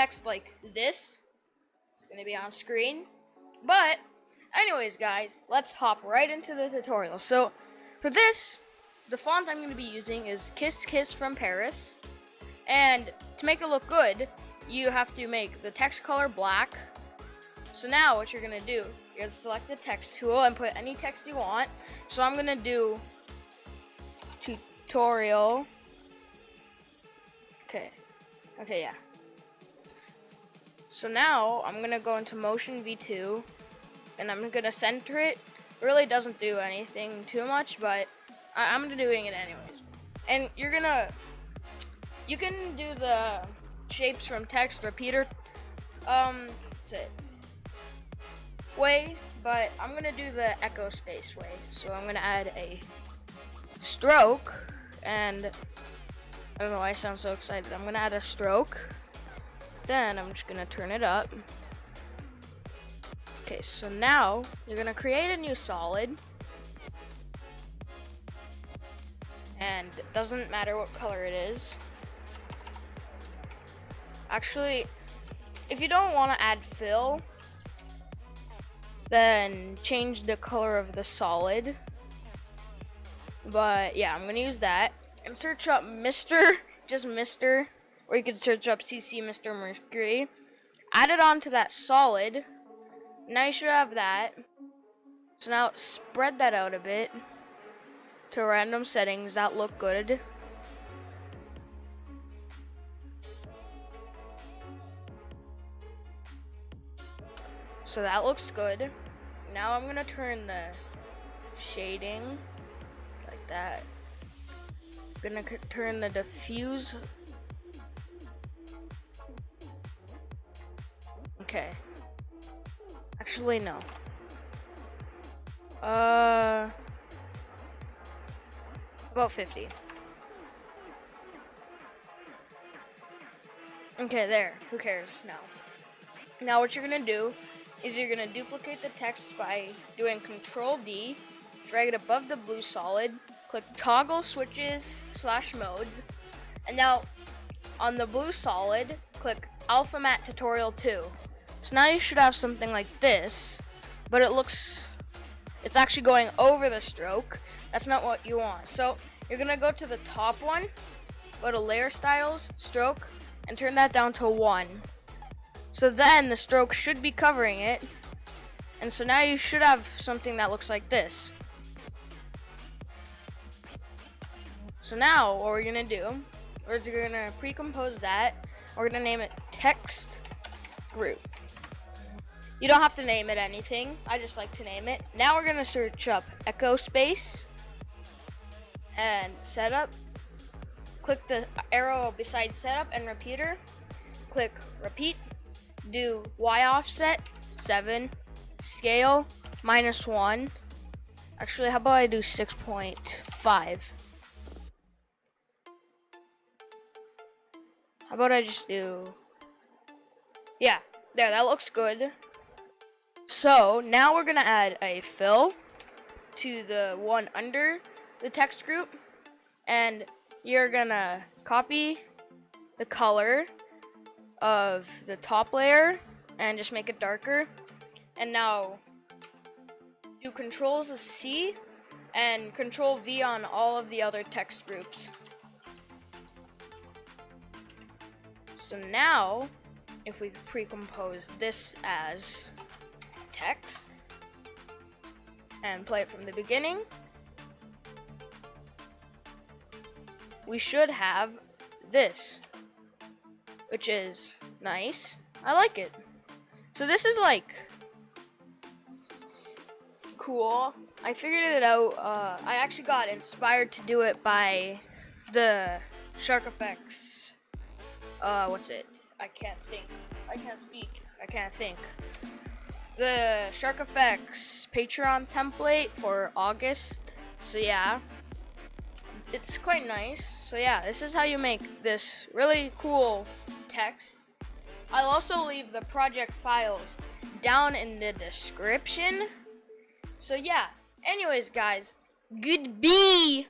text like this. It's going to be on screen. But anyways, guys, let's hop right into the tutorial. So for this, the font I'm going to be using is Kiss Kiss from Paris. And to make it look good, you have to make the text color black. So now what you're going to do, you're going to select the text tool and put any text you want. So I'm going to do tutorial. Okay, yeah. So now I'm going to go into Motion V2 and I'm going to center it. It really doesn't do anything too much, but I'm doing it anyways. And you can do the shapes from text repeater way, but I'm going to do the echo space way. So I'm going to add a stroke, and I don't know why I sound so excited. I'm going to add a stroke. Then I'm just going to turn it up. Okay, so now you're going to create a new solid. And it doesn't matter what color it is. Actually, if you don't want to add fill, then change the color of the solid. But yeah, I'm going to use that. And search up Mr. Just Mr. Or you can search up CC Mr. Mercury. Add it onto that solid. Now you should have that. So now spread that out a bit to random settings that look good. So that looks good. Now I'm gonna turn the shading like that. I'm gonna turn the diffuse. Okay. Actually, no. About 50. Okay, there. Who cares now? Now what you're gonna do is you're gonna duplicate the text by doing Control D, drag it above the blue solid, click Toggle Switches / Modes, and now on the blue solid, click Alpha Matte Tutorial 2. So now you should have something like this, but it's actually going over the stroke. That's not what you want. So you're gonna go to the top one, go to Layer Styles, Stroke, and turn that down to 1. So then the stroke should be covering it. And so now you should have something that looks like this. So now what we're gonna do is we're gonna pre-compose that. We're gonna name it text group. You don't have to name it anything. I just like to name it. Now we're gonna search up echo space and setup. Click the arrow beside setup and repeater. Click repeat. Do Y offset 7, scale -1. Actually, how about I do 6.5? How about I just do, yeah, there, that looks good. So now we're gonna add a fill to the one under the text group, and you're gonna copy the color of the top layer and just make it darker. And now do Control-C and Control-V on all of the other text groups. So now if we pre-compose this as text and play it from the beginning, we should have this, which is nice. I like it. So this is like cool. I figured it out. I actually got inspired to do it by the Shark Effects. What's it? I can't think. I can't speak. I can't think. The Shark Effects Patreon template for August. So yeah, it's quite nice. So yeah, this is how you make this really cool text. I'll also leave the project files down in the description. So yeah, anyways guys, goodbye.